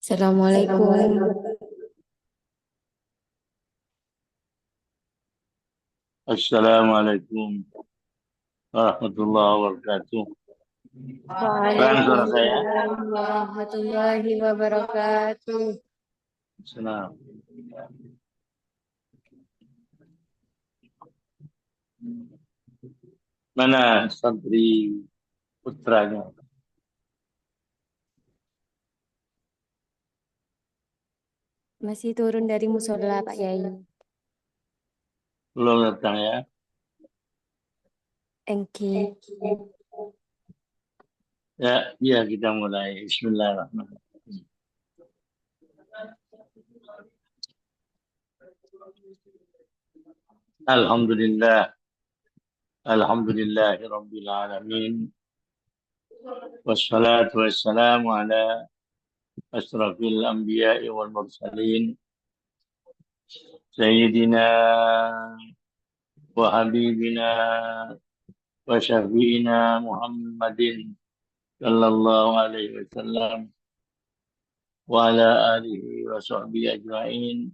Assalamualaikum. Assalamualaikum warahmatullahi wabarakatuh. Bang, suara saya. Waalaikumsalam warahmatullahi wabarakatuh. Senang. Mana santri putranya? Masih turun dari musola, Pak Yai. Belum datang ya? Engki. Ya, iya kita mulai. Bismillahirrahmanirrahim. Alhamdulillah. Alhamdulillahi Rabbil Alamin. Wassalatu wassalamu ala asrafil anbiya'i wal mursalin. Sayyidina wa habibina wa syafi'ina Muhammadin sallallahu alaihi wasallam wa ala alihi wa sahbihi ajma'in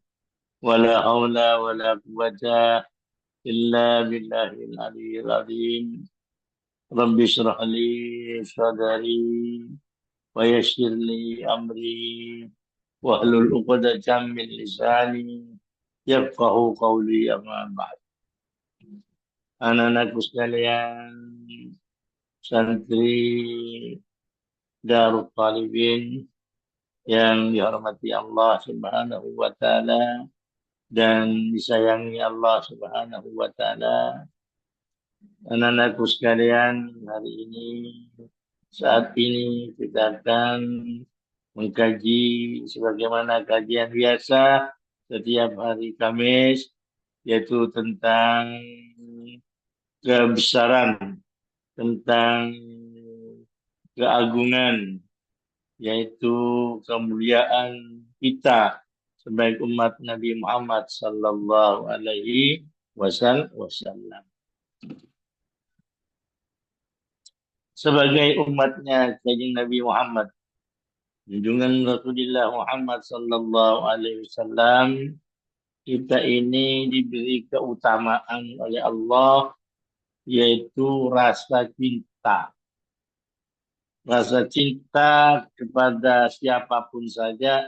wa la hawla wa la quwwata illa billahil aliyyil azim. Rabbi shrah li sadri wa yassir li amri wahlul 'uqdatam min lisani yafqahu qawli, amma ba'd. Anak-anakku sekalian, santri Darut Talibin yang dihormati Allah Subhanahu wa taala dan disayangi Allah Subhanahu wa taala. Anak-anakku sekalian, hari ini saat ini kita akan mengkaji sebagaimana kajian biasa setiap hari Kamis, yaitu tentang kebesaran, tentang keagungan, yaitu kemuliaan kita sebagai umat Nabi Muhammad sallallahu alaihi wasallam. Sebagai umatnya kanjeng Nabi Muhammad, junjungan Rasulullah Muhammad sallallahu alaihi wasallam, kita ini diberi keutamaan oleh Allah, yaitu rasa cinta. Rasa cinta kepada siapapun saja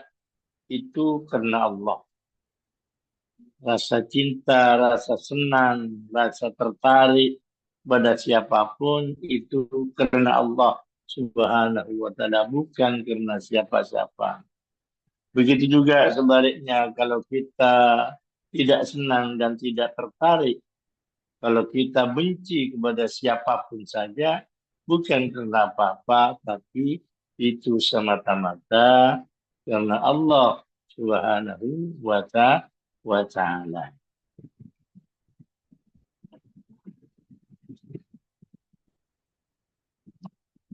itu karena Allah. Rasa cinta, rasa senang, rasa tertarik pada siapapun itu karena Allah Subhanahu wa taala, bukan karena siapa-siapa. Begitu juga sebaliknya, kalau kita tidak senang dan tidak tertarik, kalau kita benci kepada siapapun saja, bukan karena apa-apa, tapi itu semata-mata karena Allah Subhanahu wa ta'ala.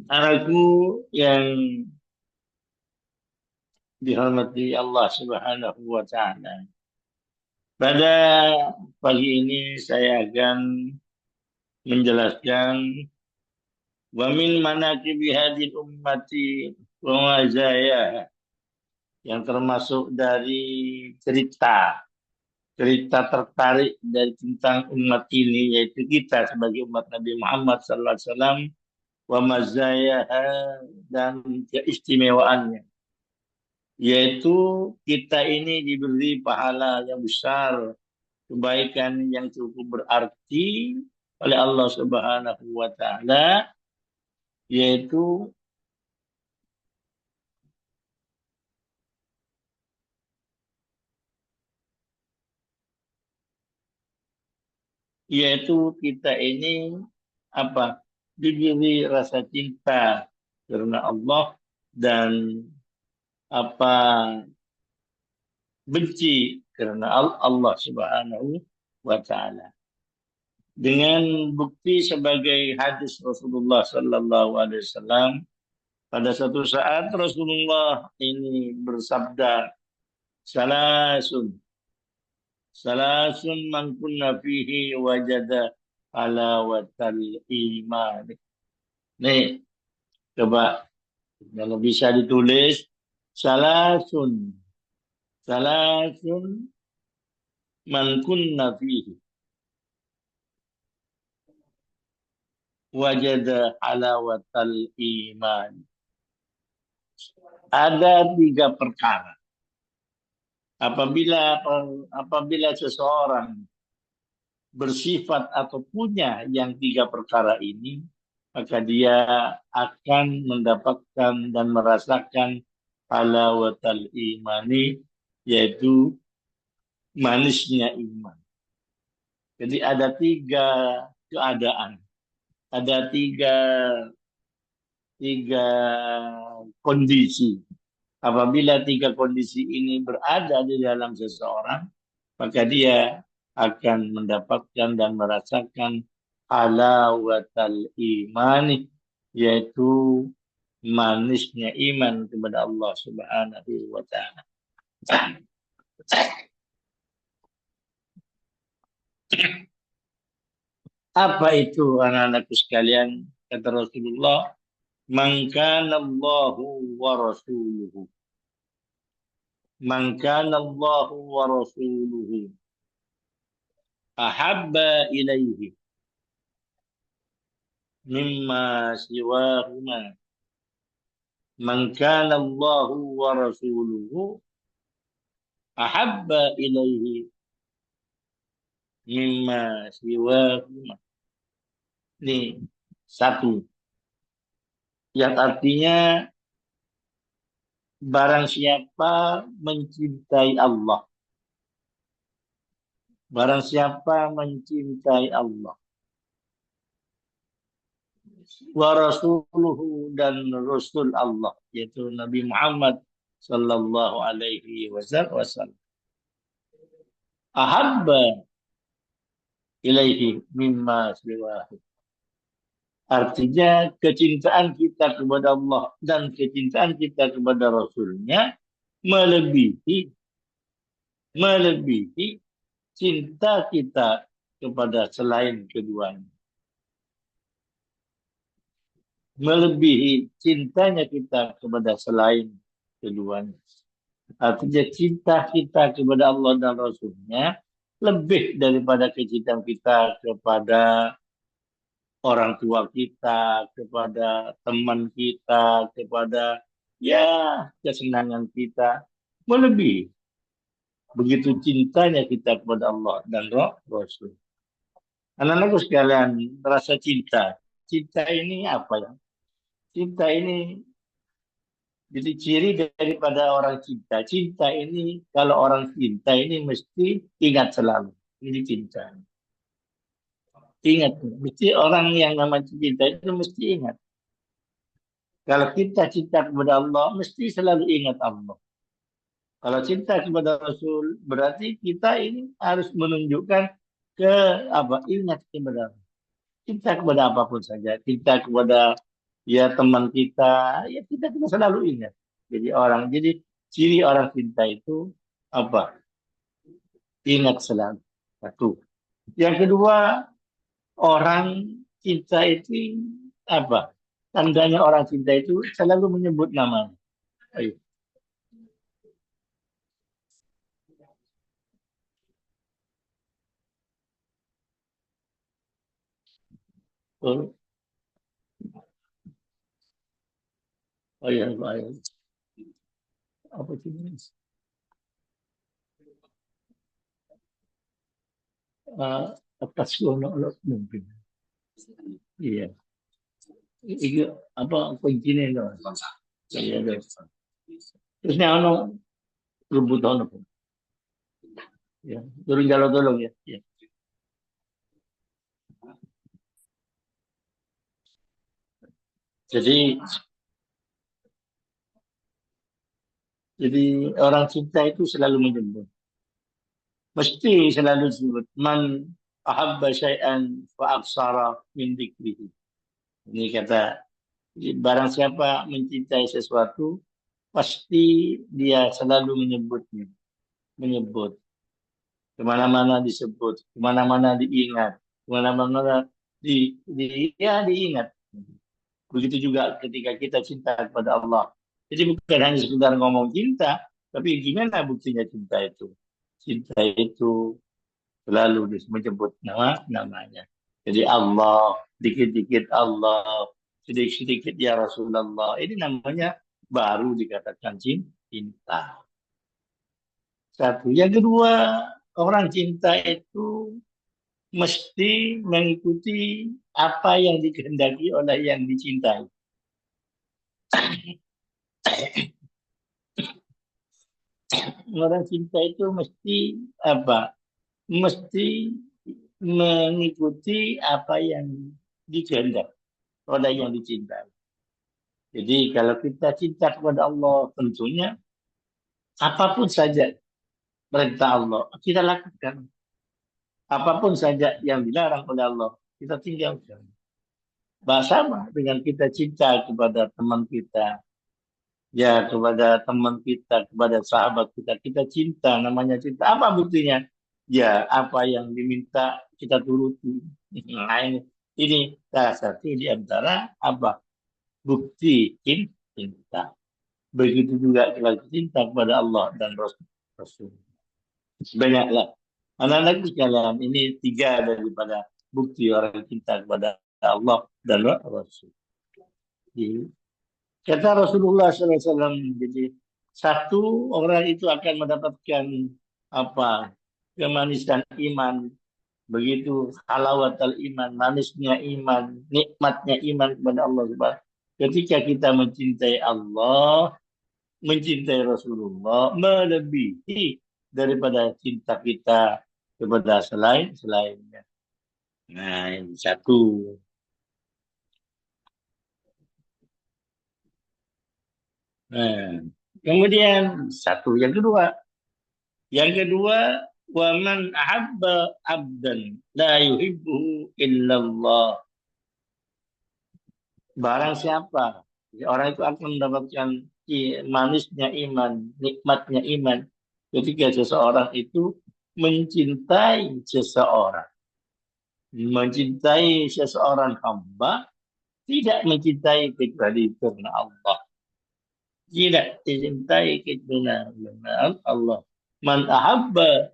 Anakku yang dihormati Allah Subhanahu wa ta'ala, pada pagi ini saya akan menjelaskan wa min manaqibi hadhihi ummati wa mazaya, yang termasuk dari cerita tertarik dari tentang umat ini, yaitu kita sebagai umat Nabi Muhammad sallallahu alaihi wasallam, wa mazayaha, dan keistimewaannya, yaitu kita ini diberi pahala yang besar, kebaikan yang cukup berarti oleh Allah Subhanahu wa taala, yaitu kita ini apa? Diberi rasa cinta karena Allah, dan apa, benci karena Allah Subhanahu wa taala. Dengan bukti sebagai hadis Rasulullah sallallahu alaihi wasallam, pada satu saat Rasulullah ini bersabda, salasun salasun man kunna fihi wajada halawatal iman. Nih, coba kalau bisa ditulis, Salasun. Salasun man kunna fihi. Wajada halawatal iman. Ada 3 perkara. Apabila seseorang bersifat atau punya yang 3 perkara ini, maka dia akan mendapatkan dan merasakan halawatal imani, yaitu manisnya iman. Jadi ada 3 keadaan, ada tiga kondisi. Apabila 3 kondisi ini berada di dalam seseorang, maka dia akan mendapatkan dan merasakan halawatal imani, yaitu manisnya iman kepada Allah Subhanahu wa taala. Apa itu anak-anakku sekalian? Kata Rasulullah, "Man kana Allahu wa rasuluhu." Man kana Allahu wa rasuluhu ahabba ilaihi mimma siwahuma. Man kana Allahu wa rasuluhu ahabba ilaihi mimma siwahuma. Ini satu. Yang artinya barang siapa mencintai Allah. Barang siapa mencintai Allah. Wa rasuluhu, dan Rasul Allah, yaitu Nabi Muhammad sallallahu alaihi wasallam. Ahabba ilaihi mimma siwahu. Artinya kecintaan kita kepada Allah dan kecintaan kita kepada Rasulnya melebihi cinta kita kepada selain keduanya. Melebihi cintanya kita kepada selain keduanya. Artinya cinta kita kepada Allah dan Rasulnya lebih daripada kecintaan kita kepada orang tua kita, kepada teman kita, kepada kesenangan kita. Melebihi. Begitu cintanya kita kepada Allah dan Rasul. Anak-anakku sekalian, rasa cinta. Cinta ini apa ya? Cinta ini jadi ciri daripada orang cinta. Cinta ini, kalau orang cinta ini mesti ingat selalu. Ini cinta. Ingat, mesti orang yang namanya cinta itu mesti ingat. Kalau kita cinta kepada Allah, mesti selalu ingat Allah. Kalau cinta kepada Rasul, berarti kita ini harus menunjukkan ingat kepada Allah. Cinta kepada apapun saja, cinta kepada teman kita, kita selalu ingat. Jadi ciri orang cinta itu apa? Ingat selalu. Satu. Yang kedua, orang cinta itu apa? Tandanya orang cinta itu selalu menyebut nama. Ayo. Oh, iya. Apa sih ini? Atas ono mungkin. Iya. Itu apa kuncinya itu? Iya, ada. Terusnya ono rebut ono. Ya, turun jalan tolong ya. Ya. Jadi orang cinta itu selalu menyebut. Mesti selalu disebut. Man ahabba syai'an fa aksara min dzikrihi. Ini kata, barang siapa mencintai sesuatu, pasti dia selalu menyebutnya. Menyebut. Kemana-mana disebut. Kemana-mana diingat. Kemana-mana diingat. Begitu juga ketika kita cinta kepada Allah. Jadi bukan hanya sekedar ngomong cinta, tapi gimana buktinya cinta itu? Cinta itu selalu menyebut namanya. Jadi Allah, dikit-dikit Allah, sedikit-sedikit ya Rasulullah. Ini namanya baru dikatakan cinta. Satu. Yang kedua, orang cinta itu mesti mengikuti apa yang dikehendaki oleh yang dicintai. Orang cinta itu mesti apa? Mesti mengikuti apa yang dikehendaki oleh yang dicintai. Jadi kalau kita cinta kepada Allah, tentunya apapun saja perintah Allah kita lakukan. Apapun saja yang dilarang oleh Allah kita tinggalkan. Sama dengan kita cinta kepada teman kita, ya kepada teman kita, kepada sahabat kita, kita cinta, namanya cinta. Apa buktinya? Ya apa yang diminta kita turuti. Nah, ini salah satu di antara apa bukti cinta. Begitu juga kita cinta kepada Allah dan Rasul. Banyaklah. Anak-anak sekalian, ini tiga daripada bukti orang cinta kepada Allah dan Rasul. Jadi, kata Rasulullah SAW, jadi satu orang itu akan mendapatkan apa kemanisan iman, begitu halawat al iman, manisnya iman, nikmatnya iman kepada Allah Subhanahu. Ketika kita mencintai Allah, mencintai Rasulullah melebihi daripada cinta kita kepada selainnya. Nah, ini satu. Nah, kemudian satu yang kedua, wa man ahabba abdan la yuhibbuhu illallah. Barang siapa orang itu akan mendapatkan manisnya iman, nikmatnya iman ketika seseorang itu mencintai seseorang. Mencintai seseorang hamba tidak mencintai kecuali karena Allah. Tidak dicintai kecuali karena Allah. Man ahabba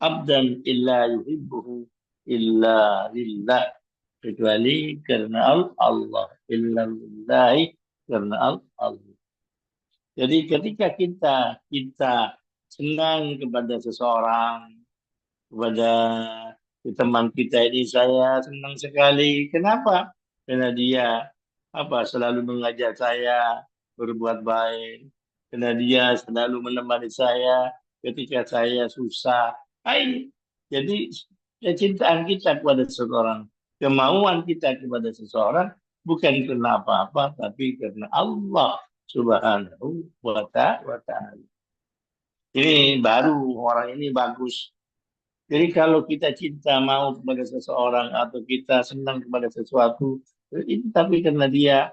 abdan illa yuhibbuhu illa lillah. Kecuali karena Allah. Illa lillahi karena Allah. Jadi ketika kita senang kepada seseorang, kepada teman kita ini saya senang sekali. Kenapa? Karena dia selalu mengajak saya berbuat baik. Karena dia selalu menemani saya ketika saya susah. Hai, jadi kecintaan kita kepada seseorang, kemauan kita kepada seseorang bukan karena apa-apa, tapi karena Allah Subhanahu wa Ta'ala. Ini baru orang ini bagus. Jadi kalau kita cinta mau kepada seseorang atau kita senang kepada sesuatu, itu tapi karena dia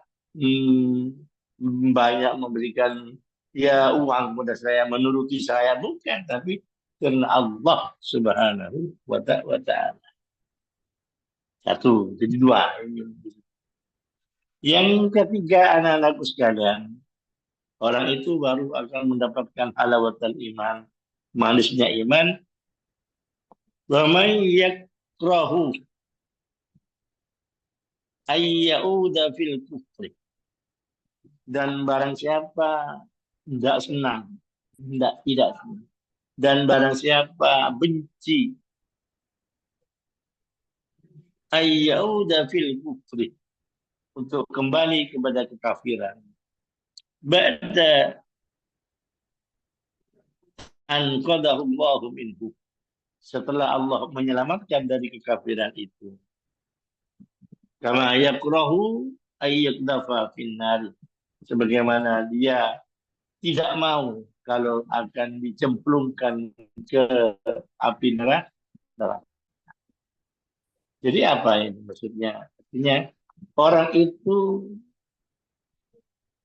banyak memberikan ya uang kepada saya, menuruti saya, bukan, tapi karena Allah Subhanahu wa Ta'ala. Satu, jadi dua. Yang ketiga, anak-anakku sekalian, orang itu baru akan mendapatkan halawatul iman, manisnya iman. Wa may yakrahu ayyauda fil kufri. Dan barang siapa tidak senang, tidak senang. Dan barang siapa benci ayyauda fil kufri, untuk kembali kepada kekafiran. Ba'da an qadahullahu minhu, setelah Allah menyelamatkan dari kekafiran itu. Kama yakrahu ayyakdafa finnar, sebagaimana dia tidak mau kalau akan dicemplungkan ke api neraka. Jadi apa ini maksudnya? Artinya orang itu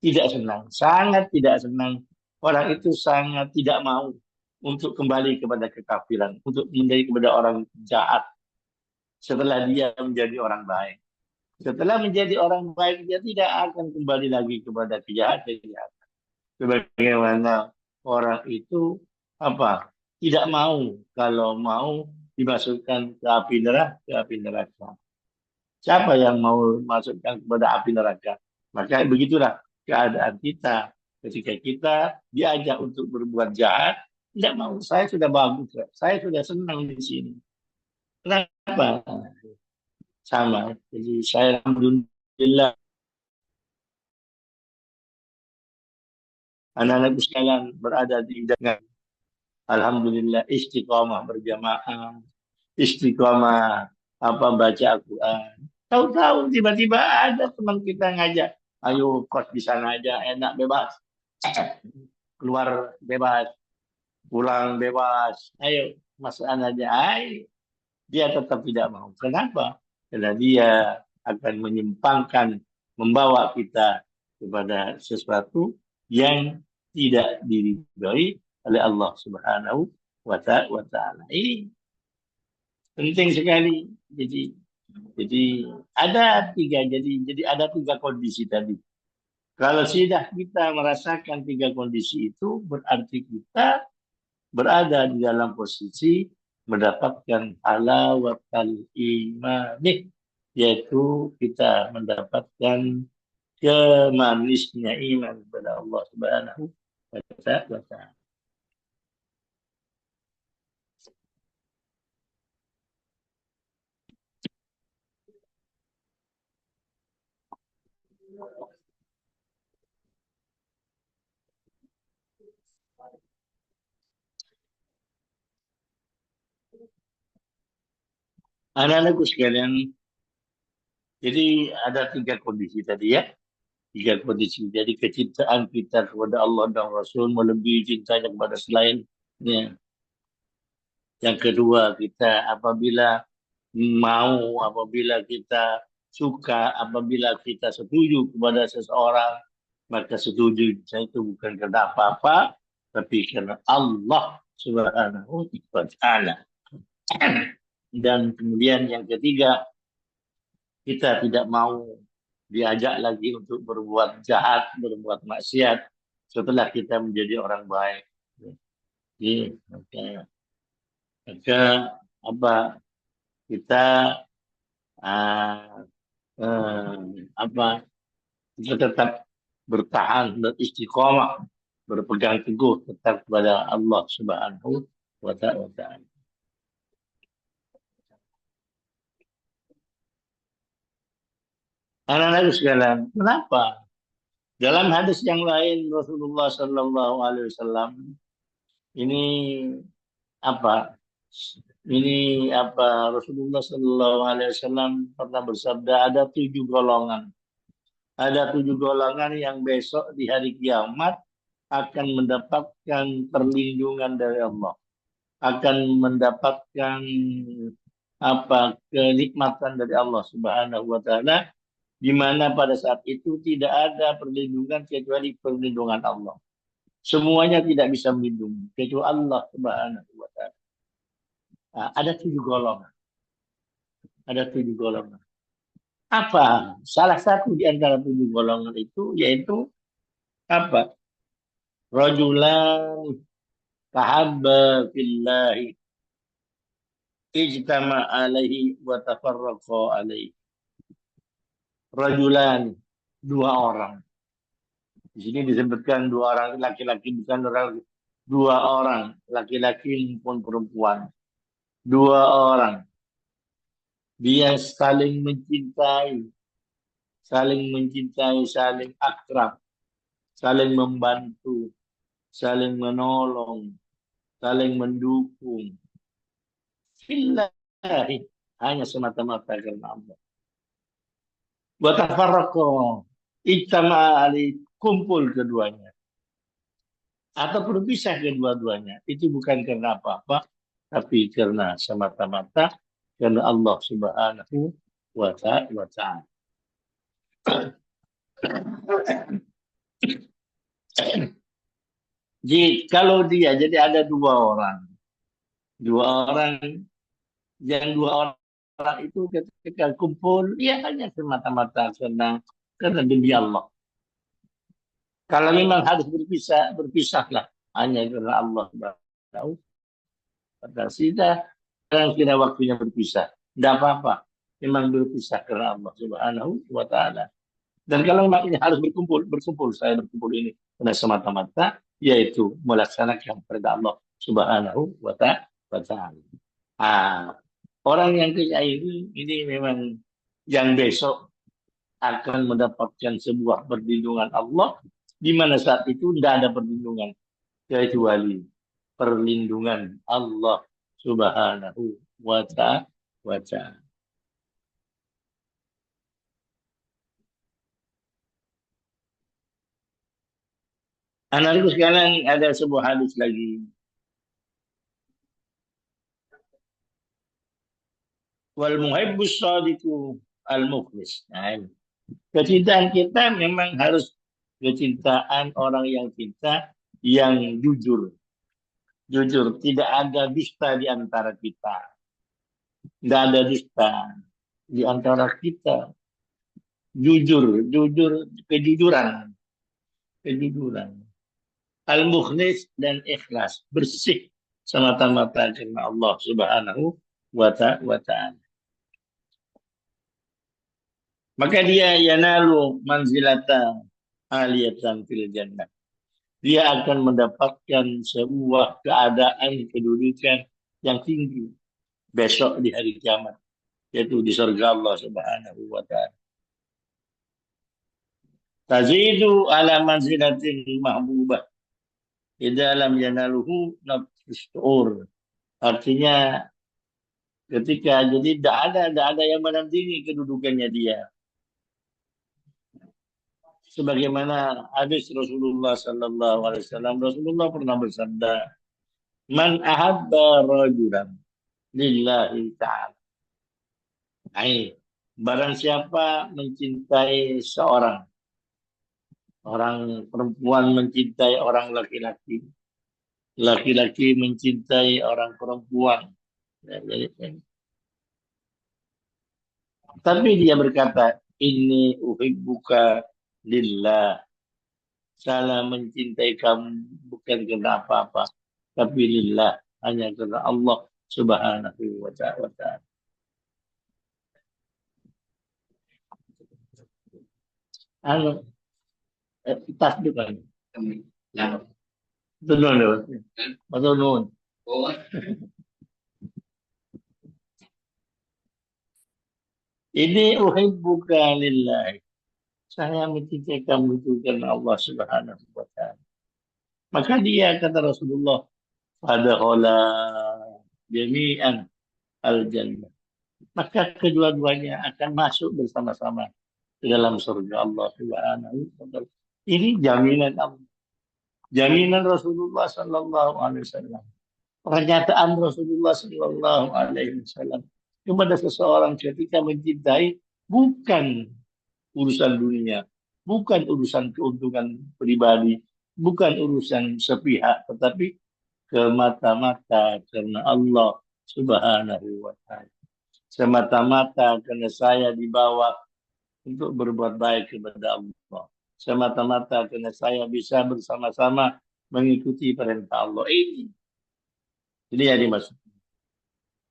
tidak senang, sangat tidak senang. Orang itu sangat tidak mau untuk kembali kepada kekafiran, untuk menjadi kepada orang jahat setelah dia menjadi orang baik. Setelah menjadi orang baik, dia tidak akan kembali lagi kepada kejahatan. Sebagaimana orang itu apa? Tidak mau kalau mau dimasukkan ke api neraka. Siapa yang mau masukkan kepada api neraka? Maka begitulah keadaan kita ketika kita diajak untuk berbuat jahat, tidak mau. Saya sudah bagus, saya sudah senang di sini. Kenapa? Sama. Jadi saya alhamdulillah anak-anakku sekalian berada di dengan alhamdulillah istiqomah berjamaah, istiqomah apa baca Al-Quran. Tahu-tahu tiba-tiba ada teman kita ngajak, ayo kos di sana aja enak bebas, keluar bebas, pulang bebas, ayo masuk aja. Ayo. Dia tetap tidak mau. Kenapa? Karena dia akan menyimpangkan, membawa kita kepada sesuatu yang tidak diridhoi oleh Allah Subhanahu wa Ta'ala. Ini penting sekali. Jadi ada tiga. Jadi ada tiga kondisi tadi. Kalau sudah kita merasakan tiga kondisi itu, berarti kita berada di dalam posisi mendapatkan halawatul iman, yaitu kita mendapatkan kemanisnya iman kepada Allah Subhanahu wa Ta'ala. Anak-anakku sekalian, jadi ada tiga kondisi tadi ya. Tiga kondisi. Jadi kecintaan kita kepada Allah dan Rasul melebihi cintanya kepada selain. Ya. Yang kedua, kita apabila kita suka, apabila kita setuju kepada seseorang, maka setuju saya itu bukan karena apa-apa, tapi karena Allah Subhanahu wa Ta'ala. Dan kemudian yang ketiga, kita tidak mau diajak lagi untuk berbuat jahat, berbuat maksiat setelah kita menjadi orang baik. Jadi, maka apa kita ah, apa kita tetap bertahan, beristiqomah, berpegang teguh tetap kepada Allah Subhanahu wa Ta'ala. Anak-anak sekalian, kenapa? Dalam hadis yang lain Rasulullah Sallallahu Alaihi Wasallam ini apa? Ini apa? Rasulullah Sallallahu Alaihi Wasallam pernah bersabda ada 7 golongan. Ada 7 golongan yang besok di hari kiamat akan mendapatkan perlindungan dari Allah, akan mendapatkan apa kenikmatan dari Allah Subhanahu wa Ta'ala, di mana pada saat itu tidak ada perlindungan kecuali perlindungan Allah. Semuanya tidak bisa melindungi kecuali Allah Subhanahu wa Ta'ala. Nah, ada 7 golongan. Ada 7 golongan. Apa? Salah satu di antara 7 golongan itu yaitu apa? Rajulan tahabba fillahi ijtama alaihi wa tafarraqa alaihi. Rajulan, 2 orang. Di sini disebutkan 2 orang laki-laki, bukan orang, 2 orang laki-laki maupun perempuan. 2 orang dia saling mencintai, saling akrab, saling membantu, saling menolong, saling mendukung. Fillahi, hanya semata-mata karena Allah. Wa tafarraqu, ijtama'a ali, kumpul keduanya. Atau berpisah kedua-duanya. Itu bukan karena apa-apa, tapi karena semata-mata karena Allah Subhanahu wa Ta'ala. Jadi kalau dia jadi ada 2 orang, 2 orang yang 2 orang itu ketika kumpul, ya hanya semata-mata karena demi Allah. Kalau memang harus berpisah, berpisahlah. Hanya karena Allah tahu. Pada sudah kira waktunya berpisah. Tidak apa-apa. Memang berpisah karena Allah Subhanahu wa Ta'ala. Dan kalau memang ini harus berkumpul, berkumpul. Saya berkumpul ini karena semata-mata yaitu melaksanakan perintah Allah Subhanahu wa Ta'ala. Ah, orang yang kayak ini memang yang besok akan mendapatkan sebuah perlindungan Allah di mana saat itu tidak ada perlindungan kecuali perlindungan Allah Subhanahu wa Ta'ala. Anakku sekarang ada sebuah hadis lagi. Wal muhibbus sadiqu al muflis. Nah, ini. Kecintaan kita memang harus kecintaan orang yang cinta yang jujur. Jujur, tidak ada dusta di antara kita. Tidak ada dusta di antara kita. Jujur, jujur, kejujuran, kejujuran. Al-mukhlis dan ikhlas, bersih semata-mata karena Allah Subhanahu wa Ta'ala. Maka dia yanalu manzilata aliyatan fil jannah. Dia akan mendapatkan sebuah keadaan kedudukan yang tinggi besok di hari kiamat, yaitu di surga Allah Subhanahu wa Ta'ala. Tazidu ala manzilatin mahbubah idza lam yanaluhu nafsus syuur. Artinya ketika jadi tidak ada yang menandingi kedudukannya dia. Sebagaimana hadis Rasulullah Sallallahu Alaihi Wasallam, Rasulullah pernah bersabda, "Man ahabba rajulan lillahi ta'ala." Hai, barang siapa mencintai seorang, orang perempuan mencintai orang laki-laki, laki-laki mencintai orang perempuan. Ya, jadi, tapi dia berkata, ini uhibbuka lillah. Saya mencintai kamu bukan karena apa-apa, tapi lillah, hanya karena Allah Subhanahu wa Ta'ala. Anu, tas bukan. Betul, betul, betul. Ini uhibbuka lillah. Saya mencintai kamu itu karena Allah Subhanahu wa Ta'ala. Maka dia kata Rasulullah, fadakhala jami'an al-jannah. Maka kedua-duanya akan masuk bersama-sama ke dalam surga Allah Subhanahu wa Ta'ala. Ini jaminan Allah. Jaminan Rasulullah Sallallahu Alaihi Wasallam. Pernyataan Rasulullah Sallallahu Alaihi Wasallam kepada seseorang ketika mencintai bukan urusan dunia, bukan urusan keuntungan pribadi, bukan urusan sepihak, tetapi semata-mata karena Allah Subhanahu wa Ta'ala. Semata-mata karena saya dibawa untuk berbuat baik kepada Allah. Semata-mata karena saya bisa bersama-sama mengikuti perintah Allah. Ini yang dimaksud.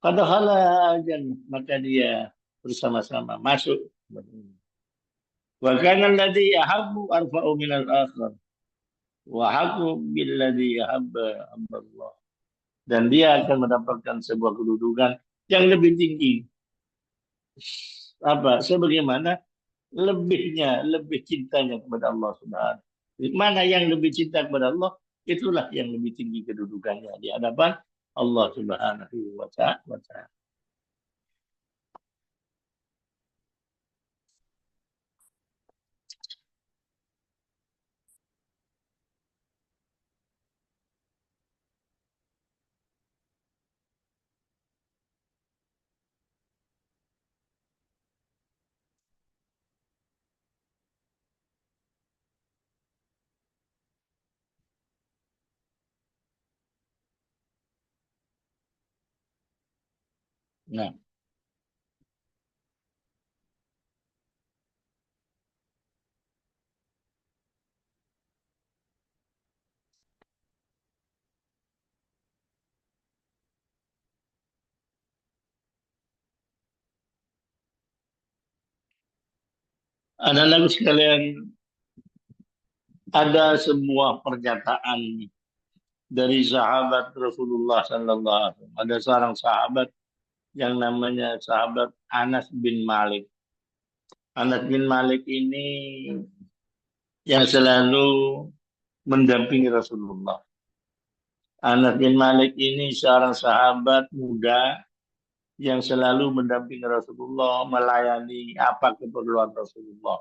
Padahal maka dia bersama-sama masuk. Wa kana alladhi yahabbu arfa'u min al-akhar. Wa haqqu billadhi yahabba Allah. Dan dia akan mendapatkan sebuah kedudukan yang lebih tinggi. Apa? Sebagaimana lebih cintanya kepada Allah Subhanahu. Mana yang lebih cinta kepada Allah, itulah yang lebih tinggi kedudukannya di hadapan Allah Subhanahu wa Ta'ala. Nah, Anak-anak sekalian, ada sebuah pernyataan dari sahabat Rasulullah Sallallahu Alaihi Wasallam. Ada seorang sahabat yang namanya sahabat Anas bin Malik. Anas bin Malik ini yang selalu mendampingi Rasulullah. Anas bin Malik ini seorang sahabat muda yang selalu mendampingi Rasulullah, melayani apa keperluan Rasulullah.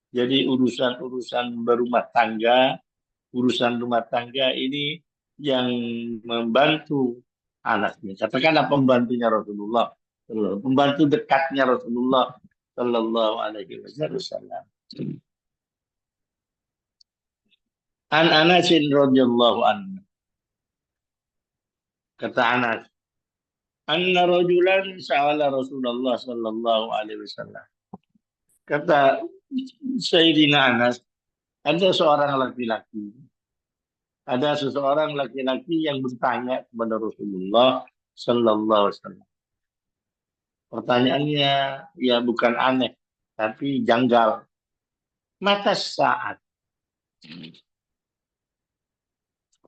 Jadi urusan-urusan berumah tangga, urusan rumah tangga ini yang membantu Anas. Katakanlah pembantunya Rasulullah, pembantu dekatnya Rasulullah Sallallahu Alaihi Wasallam. An Anasin radhiyallahu anhu. Kata Anas, anna rajulan sa'ala Rasulullah sallallahu alaihi wasallam. Kata Sayyidina Anas, ada seorang laki-laki, ada seseorang laki-laki yang bertanya kepada Rasulullah sallallahu alaihi wasallam. Pertanyaannya ya bukan aneh, tapi janggal. Mata saat.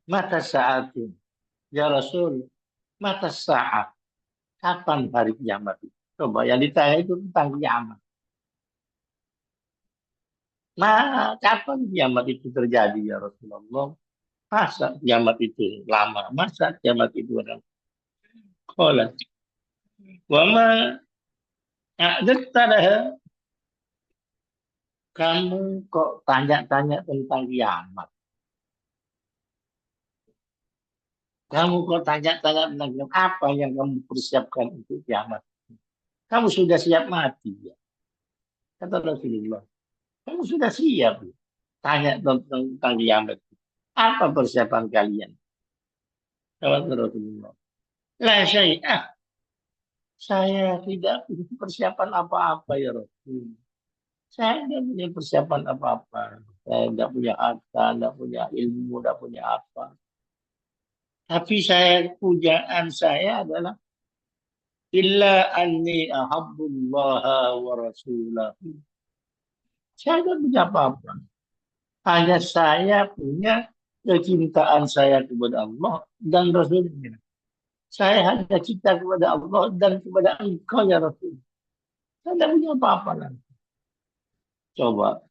Mata saat. Ya Rasul, mata saat. Kapan hari kiamat itu? Coba yang ditanya itu tentang kiamat. Nah, kapan kiamat itu terjadi ya Rasulullah? Masa kiamat itu lama? Masa kiamat itu ada? Kolat. Wama a'datta kamu kok tanya-tanya tentang kiamat? Kamu kok tanya-tanya tentang kiamat? Apa yang kamu persiapkan untuk kiamat? Kamu sudah siap mati ya? Kata Rasulullah. Kamu sudah siap ya? Tanya tentang kiamat. Apa persiapan kalian? Kata Rasulullah. La syai'ah. Saya tidak punya persiapan apa-apa ya Rasul. Saya tidak punya persiapan apa-apa. Saya tidak punya harta, tidak punya ilmu, tidak punya apa. Tapi pujaan saya adalah illa anni ahabbullaha wa rasulahu. Saya tidak punya apa-apa. Hanya saya punya kecintaan saya kepada Allah dan Rasulnya. Saya hanya cinta kepada Allah dan kepada engkau ya Rasul. Saya tidak punya apa-apa lagi. Coba.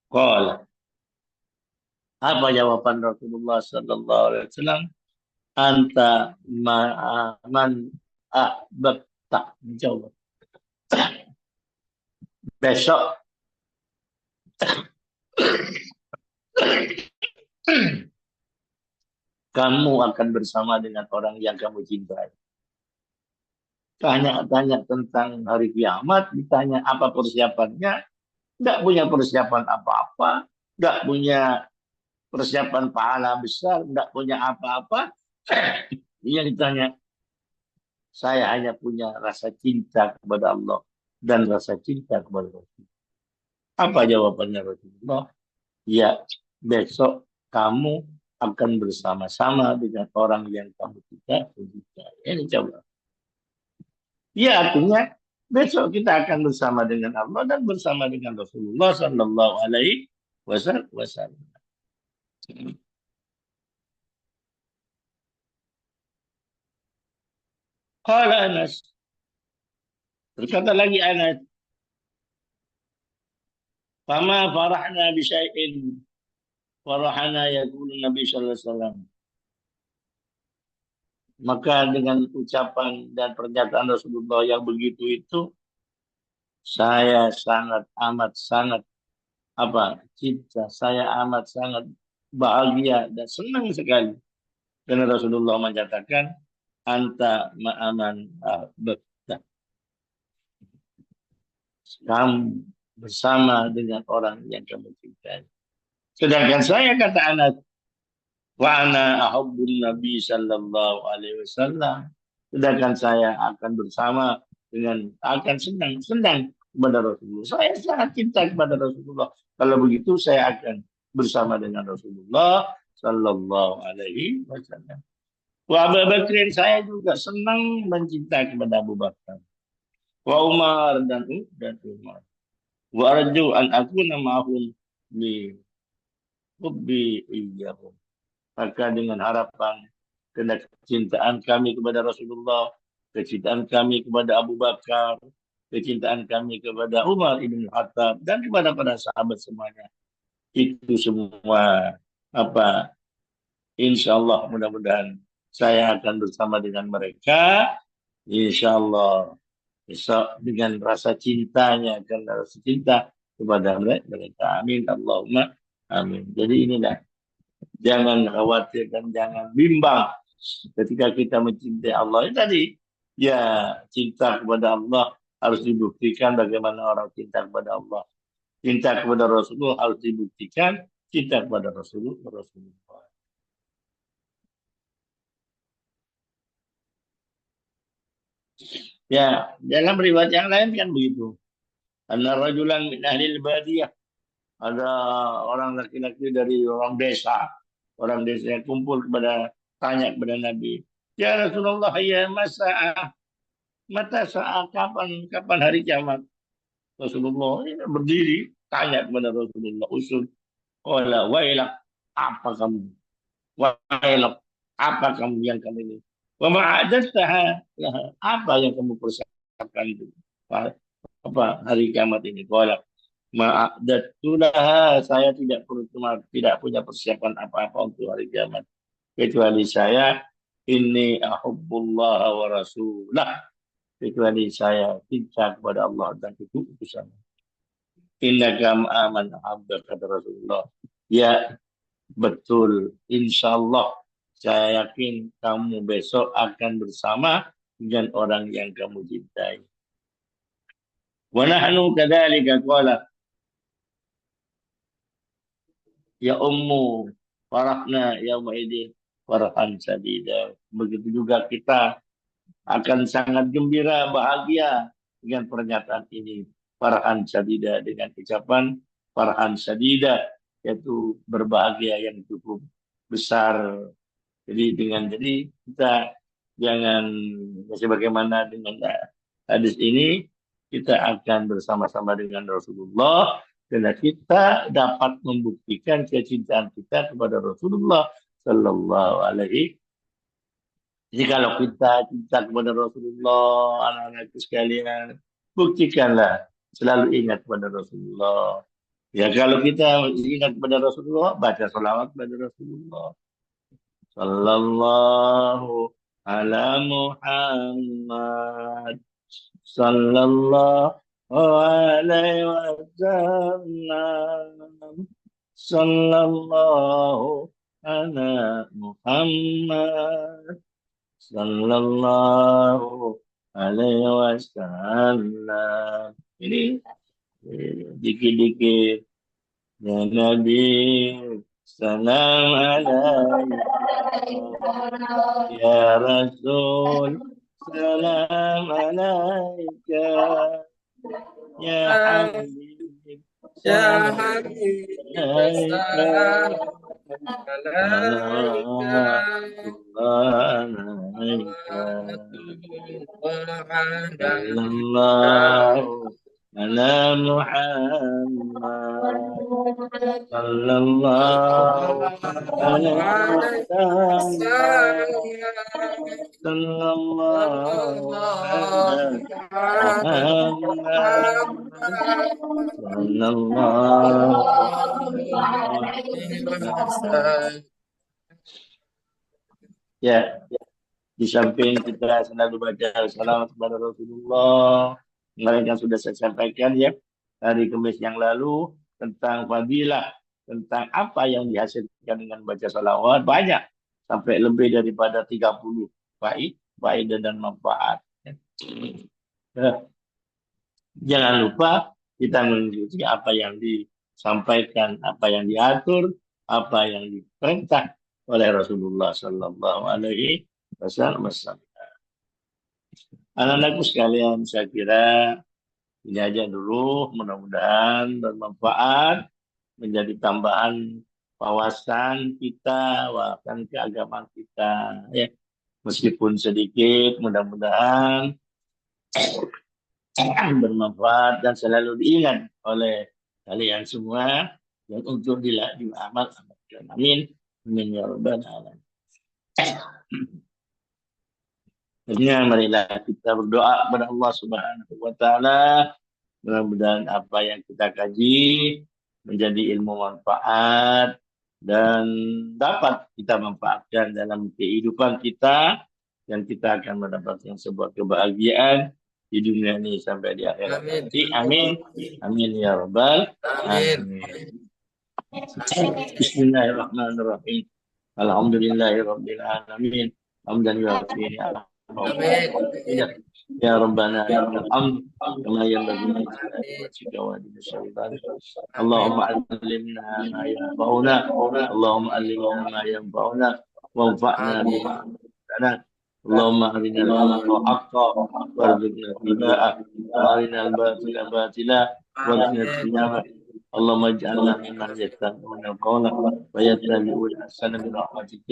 Qala. Apa jawaban Rasulullah sallallahu alaihi wasallam? Anta ma'aman ahbabta. Jawab. Besok kamu akan bersama dengan orang yang kamu cintai. Tanya-tanya tentang hari kiamat, ditanya apa persiapannya, nggak punya persiapan apa-apa, nggak punya persiapan pahala besar, nggak punya apa-apa. Dia ditanya, saya hanya punya rasa cinta kepada Allah dan rasa cinta kepada Rasul. Apa jawabannya Rasulullah? Ya, besok kamu akan bersama-sama dengan orang yang kamu tidak cinta. Ini coba. Ya, artinya besok kita akan bersama dengan Allah dan bersama dengan Rasulullah Sallallahu Alaihi Wasallam. Qala Anas. Berkata lagi Anas. Fama farahna bisyai'in farahana yaqulu Nabi sallallahu alaihi wasallam. Maka dengan ucapan dan pernyataan Rasulullah yang begitu itu saya sangat amat sangat cinta, saya amat sangat bahagia dan senang sekali. Karena Rasulullah menyatakan anta ma'aman ahbabta. Kamu bersama dengan orang yang kamu cintai. Sedangkan saya kata Anas, wa ana ahabbun Nabi sallallahu alaihi wasallam. Sedangkan saya akan bersama akan senang kepada Rasulullah. Saya sangat cinta kepada Rasulullah. Kalau begitu saya akan bersama dengan Rasulullah sallallahu alaihi wasallam. Wa Abu Bakrin, saya juga senang mencinta kepada Abu Bakar. Wa Umar dan Umar. Wa arju an akuna ma'ahum li hubbi iyyahum. Maka dengan harapan karena kecintaan kami kepada Rasulullah, kecintaan kami kepada Abu Bakar, kecintaan kami kepada Umar ibn Khattab dan kepada para sahabat semuanya. Itu semua apa? Insya Allah mudah-mudahan saya akan bersama dengan mereka. Insya Allah besok dengan rasa cintanya karena rasa cinta kepada mereka. Amin Allahumma amin. Jadi inilah, jangan khawatir dan jangan bimbang ketika kita mencintai Allah. Ini tadi ya, cinta kepada Allah harus dibuktikan bagaimana orang cinta kepada Allah. Cinta kepada Rasulullah harus dibuktikan cinta kepada Rasulullah. Ya, dalam riwayat yang lain kan begitu. Anna rajulan min ahlil badiyah. Ada orang laki-laki dari orang desa. Orang desa yang kumpul tanya kepada Nabi. Ya Rasulullah, ya mata saat kapan hari kiamat? Rasulullah ini berdiri tanya kepada Rasulullah, usul. Qala wailak, apa kamu? Wailak, apa kamu yang kamu ini? Wa ma'adattaha laha, apa yang kamu persiapkan itu? Apa hari kiamat ini? Qala ma'adattulaha, saya tidak punya persiapan apa-apa untuk hari kiamat kecuali saya ini ahubbullah wa rasulah, kecuali saya cinta kepada Allah dan utusan. Innaka aman abda, kata Rasulullah. Ya betul, insya Allah saya yakin kamu besok akan bersama dengan orang yang kamu cintai. Wa nahnu kadzalika qala ya ummu farahna yauma idin farahan sadida. Begitu juga kita akan sangat gembira, bahagia dengan pernyataan ini. Farhan sadida, dengan ucapan farhan sadida, yaitu berbahagia yang cukup besar. Jadi kita jangan, sebagaimana dengan hadis ini, kita akan bersama-sama dengan Rasulullah karena kita dapat membuktikan kecintaan kita kepada Rasulullah Sallallahu Alaihi. Jadi kalau kita cinta kepada Rasulullah, anak-anakku sekalian, buktikanlah selalu ingat kepada Rasulullah. Ya kalau kita ingat kepada Rasulullah, baca salawat kepada Rasulullah. Sallallahu ala Muhammad. Sallallahu alaihi wasallam. Sallallahu ala Muhammad. Sallallahu alaihi wasallam. Ini dikit-dikit. Ya Nabi, salam alaika. Ya Rasul, salam alaika. Ya Habib, Ya salam Habib, alaika. salam alaika. Sallallahu ala Muhammad. Sallallahu alaihi wasallam. Sallallahu ala Muhammad. Sallallahu alaihi wasallam. Ya, di samping kita selalu baca salam kepada Rasulullah, kemarin yang sudah saya sampaikan ya hari Kamis yang lalu tentang fadilah, tentang apa yang dihasilkan dengan baca salawat, banyak sampai lebih daripada 30 faedah dan manfaat. Jangan lupa kita mengikuti apa yang disampaikan, apa yang diatur, apa yang diperintah oleh Rasulullah Sallallahu Alaihi Wasallam. Anak-anakku sekalian, saya kira ini aja dulu. Mudah-mudahan bermanfaat, menjadi tambahan wawasan kita, wawasan keagamaan kita. Ya, meskipun sedikit, mudah-mudahan bermanfaat dan selalu diingat oleh kalian semua dan untuk diamal amalkan. Amin. Amin ya rabbal alamin. Akhirnya marilah kita berdoa kepada Allah Subhanahu wa taala. Mudah-mudahan apa yang kita kaji menjadi ilmu manfaat dan dapat kita manfaatkan dalam kehidupan kita dan kita akan mendapatkan sebuah kebahagiaan di dunia ini sampai di akhirat Amin. nanti. Amin. Amin ya rabbal Amin. alamin. Bismillahirrahmanirrahim. Alhamdulillahirabbil alamin. Hamdan yuafi Amin. ya rabbana lakal hamd kama yanbaghi li jalali wajhika wa li sultan. Allahumma allimna ma yanfa'una. Allahumma allimna ma yanfa'una wanfa'na bima 'allamtana. Allahumma arina al-haqqa haqqan warzuqna ittiba'ah wa arina al-batila batila warzuqna ijtinabah. اللهم اجعلنا ممن يستمعون القول ويتبعون احسنه برحمتك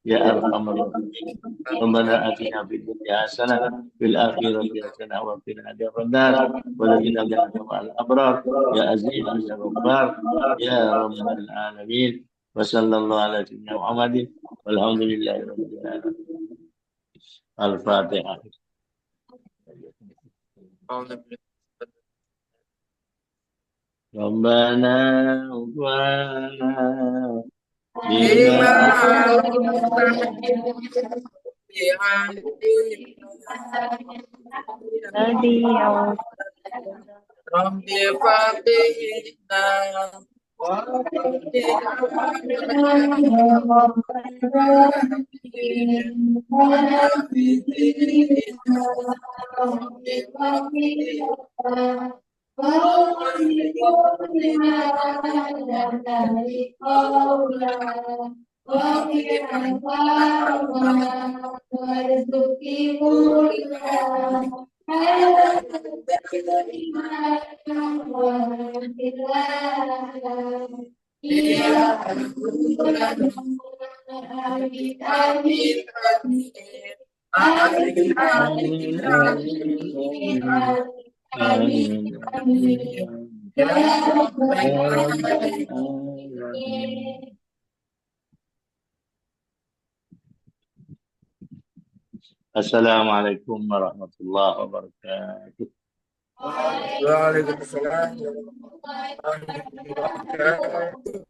يا ارحم الراحمين. ربنا اتنا في الدنيا حسنه في الاخره حسنه وقنا عذاب النار ونجنا جنة مع الابرار يا عزيز يا غفار يا رب العالمين. وصلى الله على سيدنا محمد والحمد لله رب العالمين. الفاتحه. ربنا وفقنا Bima Rabbi Faqihna Assalamualaikum warahmatullahi wabarakatuh. Waalaikumsalam warahmatullahi wabarakatuh.